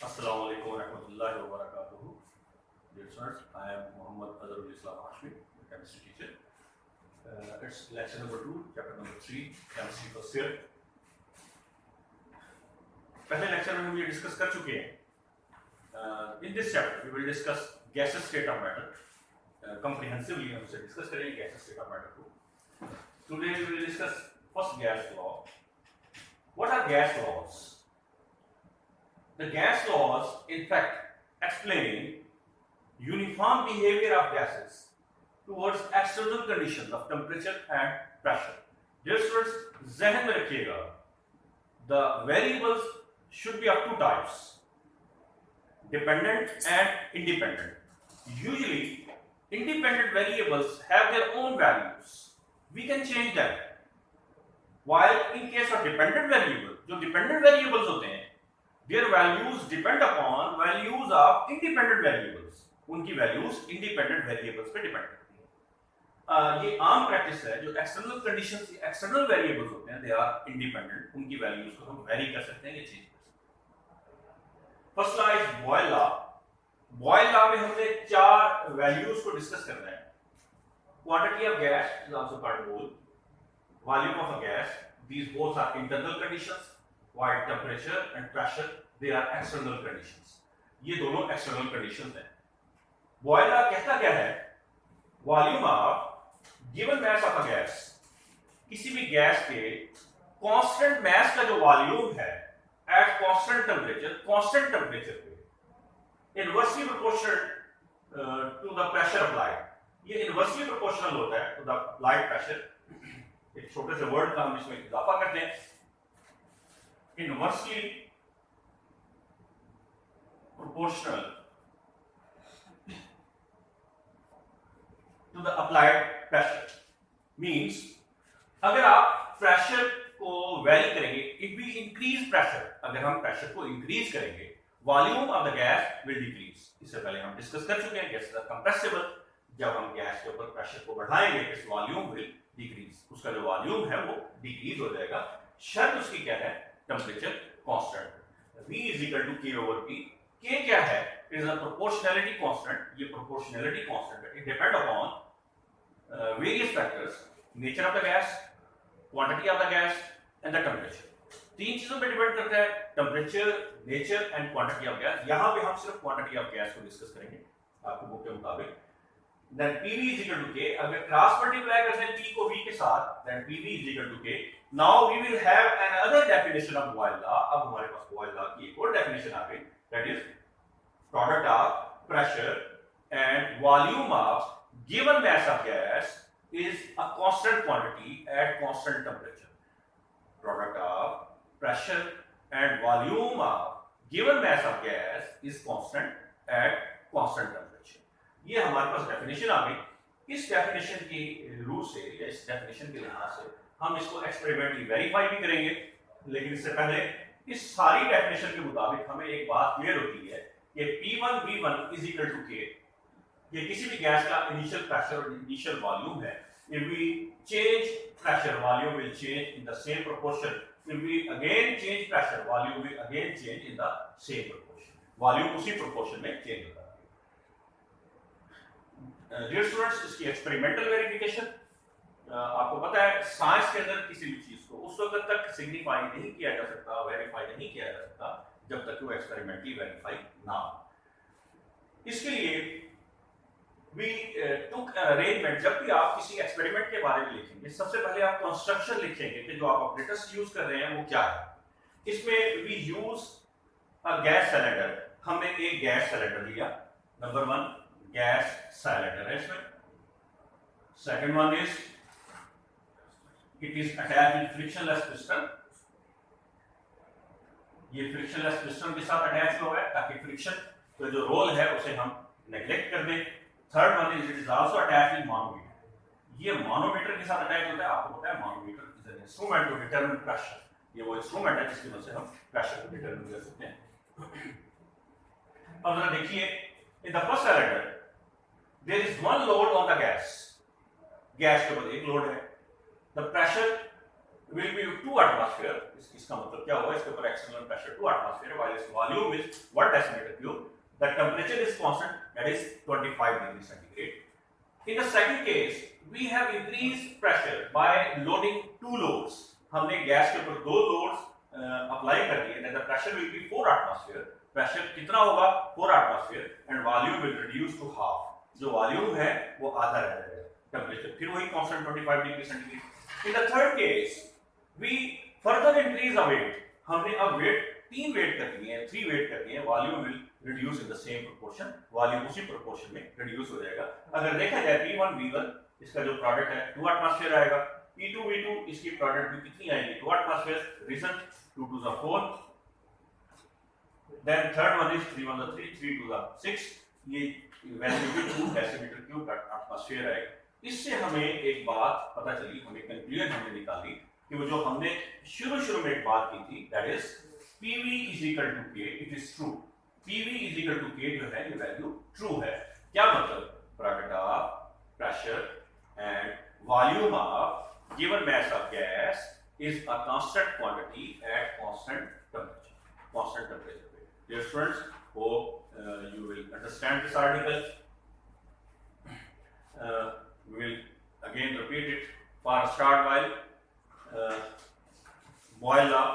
Assalamu alaikum wa rahmatullahi wa barakatuhu. Dear students, I am Muhammad Azharul Islam Hashmi, the chemistry teacher. It's lecture number 2, chapter number 3, chemistry first year. पहले lecture में हम ये discuss कर चुके हैं. In this chapter, we will discuss gaseous state of matter. Comprehensively हम उसे discuss करेंगे gaseous state of matter को. Today we will discuss first gas law. What are gas laws? The gas laws, in fact, explain uniform behavior of gases towards external conditions of temperature and pressure. Dear students, ज़हन में रखिएगा, the variables should be of two types, dependent and independent. Usually, independent variables have their own values. We can change them. While in case of dependent variables, जो dependent variables होते हैं, their values depend upon values of independent variables. उनकी values independent variables पे depend करती हैं. ये आम practice है, जो external conditions, external variables होते हैं, they are independent. उनकी values को हम vary कर सकते हैं, ये change कर सकते हैं. First law is Boyle law. Boyle law में हमने चार values को discuss करना है. Quantity of gas is also called mole. Volume of a gas. These both are internal conditions. While temperature and pressure, they are external conditions. ये दोनों external conditions हैं. Boyle law कहता क्या है? Volume of given mass of a gas. किसी भी gas के constant mass का जो volume है at constant temperature पे inversely proportional to the pressure applied. ये inversely proportional होता है to the applied pressure. एक छोटे से वर्ड का हम इसमें इजाफा करते हैं. Inversely proportional to the applied pressure means अगर आप प्रेशर को वेरी करेंगे, if we increase pressure, अगर हम प्रेशर को इंक्रीज करेंगे, volume of the gas will decrease. इससे पहले हम डिस्कस कर चुके हैं गैसेस आर कंप्रेसिबल. जब हम गैस के ऊपर प्रेशर को बढ़ाएंगे, इस वॉल्यूम विल डिक्रीज. उसका जो वॉल्यूम है वो डिक्रीज हो जाएगा. शर्त उसकी क्या है? Temperature constant. V is equal to K over P. K क्या है? It is a proportionality constant. ये proportionality constant है. It depend upon various factors: nature of the gas, quantity of the gas, and the temperature. तीन चीजों पे depend करता है: temperature, nature and quantity of gas. यहाँ पे हम सिर्फ क्वांटिटी ऑफ गैस को डिस्कस करेंगे आपको बुक के मुताबिक. Then PV is equal to K. अगर क्रॉस मल्टीप्लाई करते हैं P को V के साथ, then PV is equal to K. Now we will have another definition of Boyle law. अब हमारे पास Boyle law की एक और definition आ गई. That is product of pressure and volume of given mass of gas is a constant quantity at constant temperature. Product of pressure and volume of given mass of gas is constant at constant temperature. ये हमारे पास definition आ गई. इस definition की rule से या इस definition के लिहाज से हम इसको एक्सपेरिमेंटली वेरीफाई भी करेंगे. लेकिन इससे पहले इस सारी डेफिनेशन के मुताबिक हमें एक बात क्लियर होती है कि P1 V1 is equal to K. ये किसी भी गैस का इनिशियल प्रेशर और इनिशियल वॉल्यूम है. If we change pressure, volume will change in the same proportion. If we again change pressure, volume will again change in the same proportion. Volume उसी proportion में change होता है. Dear students, इसकी experimental verification आपको पता है science के अंदर किसी भी चीज को उस वक्त तक सिग्निफाई नहीं किया जा सकता, वेरीफाई नहीं किया जा सकता जब तक वो एक्सपेरिमेंटली वेरीफाई ना हो. इसके लिए we took an arrangement. जब भी आप किसी एक्सपेरिमेंट के बारे में लिखेंगे, सबसे पहले आप कंस्ट्रक्शन लिखेंगे कि जो आप ऑपरेटर्स यूज कर रहे हैं वो क्या है. इसमें we use a gas cylinder. हमने एक गैस सिलेंडर लिया. नंबर 1 गैस सिलेंडर है इसमें. Second one is it is attached with frictionless piston. ये फ्रिक्शनलेस पिस्टन के साथ अटैच हुआ है ताकि फ्रिक्शन का जो रोल है उसे हम नेग्लेक्ट कर दें. Third one is it is also attached with manometer. ये मानोमीटर के साथ अटैच होता है. आपको पता है manometer is an instrument to determine pressure. ये वो इंस्ट्रूमेंट है जिसकी मदद से हम प्रेशर को डिटरमिन कर सकते हैं. अब जरा देखिए, in the first cylinder there is one load on the gas. Gas के ऊपर एक लोड है. The pressure will be 2 atmosphere. इसका मतलब क्या होगा, इसके ऊपर external pressure 2 atmosphere while its volume is 1 decimeter cube. The temperature is constant, that is 25 degrees centigrade. In the second case, we have increased pressure by loading 2 loads. हमने gas के ऊपर 2 loads apply कर दिए, then the pressure will be 4 atmosphere. Pressure कितना होगा, 4 atmosphere, and volume will reduce to half. जो volume है वो आधा रह जाएगा, टेम्परेचर फिर वही constant 25 degree centigrade. In the third case we further increase the weight, हमने अब वेट 3 वेट कर दिए हैं, 3 वेट कर दिए हैं, volume will reduce in the same proportion, volume उसी प्रोपोर्शन में रिड्यूस हो जाएगा। अगर देखा जाए P1 V1 इसका जो प्रोडक्ट है 2 एटमॉस्फेयर आएगा, P2 V2 इसकी प्रोडक्ट भी कितनी आएगी, 2 एटमॉस्फेयर, रीजन 2 2 ज़ा 4, देन थर्ड वन इज 3 1 ज़ा 3 3 2 ज़ा 6, ये वैल्यू भी 2 डेसीमीटर क्यूब एटमॉस्फेयर आएगा। इससे हमें एक बात पता चली, हमें कंक्लूजन हमने निकाली कि वो जो हमने शुरू में एक बात की थी, that is PV is equal to K, it is true. PV is equal to K जो है ये वैल्यू ट्रू है। क्या मतलब, product of pressure and volume of given mass of gas is a constant quantity at constant temperature पे। Dear students, hope you will understand this article. We will again repeat it. For a start, while Boyle law